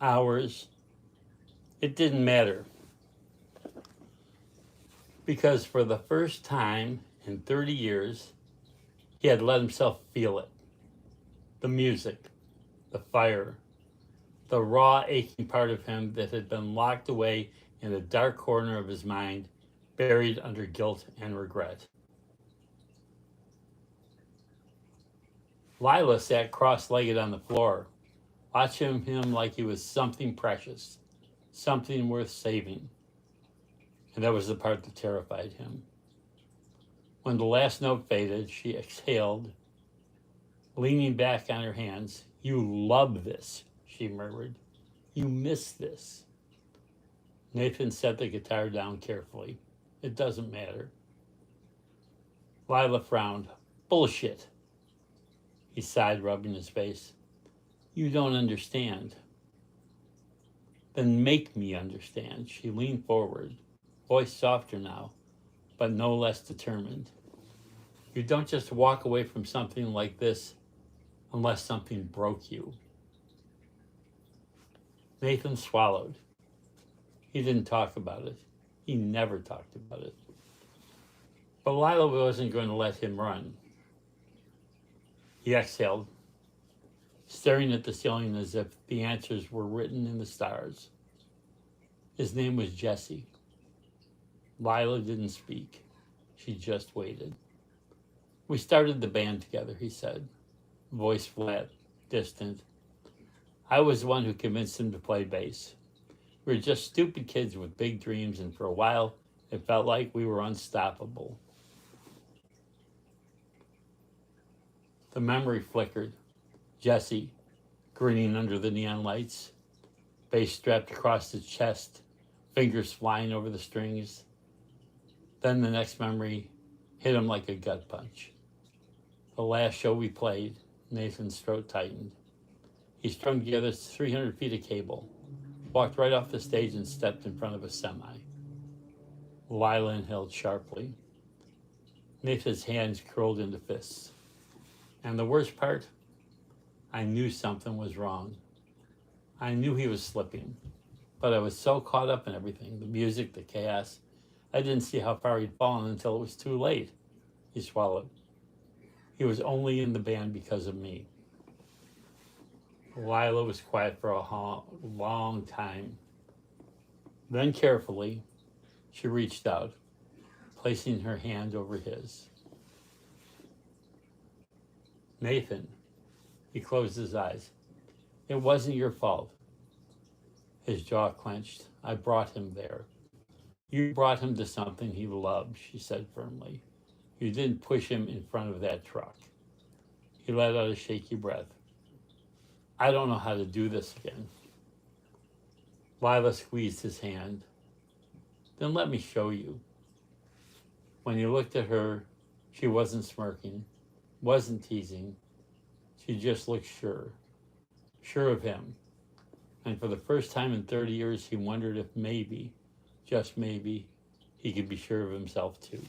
hours. It didn't matter because for the first time in 30 years, he had let himself feel it. The music, the fire, the raw, aching part of him that had been locked away in a dark corner of his mind, buried under guilt and regret. Lila sat cross-legged on the floor, watching him like he was something precious, something worth saving. And that was the part that terrified him. When the last note faded, she exhaled, leaning back on her hands. "You love this," she murmured. "You miss this." Nathan set the guitar down carefully. "It doesn't matter." Lila frowned. "Bullshit." He sighed, rubbing his face. "You don't understand." "Then make me understand." She leaned forward, voice softer now, but no less determined. "You don't just walk away from something like this unless something broke you." Nathan swallowed. He didn't talk about it. He never talked about it. But Lila wasn't going to let him run. He exhaled, staring at the ceiling as if the answers were written in the stars. His name was Jesse. Lila didn't speak. She just waited. "We started the band together," he said, voice flat, distant. "I was the one who convinced him to play bass. We were just stupid kids with big dreams, and for a while, it felt like we were unstoppable." The memory flickered. Jesse, grinning under the neon lights, bass strapped across his chest, fingers flying over the strings. Then the next memory hit him like a gut punch. The last show we played, Nathan's throat tightened. He strung together 300 feet of cable, walked right off the stage and stepped in front of a semi. Lila inhaled sharply. Nathan's hands curled into fists. And the worst part, I knew something was wrong. I knew he was slipping, but I was so caught up in everything, the music, the chaos, I didn't see how far he'd fallen until it was too late. He swallowed. He was only in the band because of me. Lila was quiet for a long time. Then carefully, she reached out, placing her hand over his. "Nathan," he closed his eyes. "It wasn't your fault." His jaw clenched. "I brought him there." "You brought him to something he loved," she said firmly. "You didn't push him in front of that truck." He let out a shaky breath. "I don't know how to do this again." Lila squeezed his hand. "Then let me show you." When he looked at her, she wasn't smirking, wasn't teasing. She just looked sure of him. And for the first time in 30 years, he wondered if maybe, just maybe, he could be sure of himself too.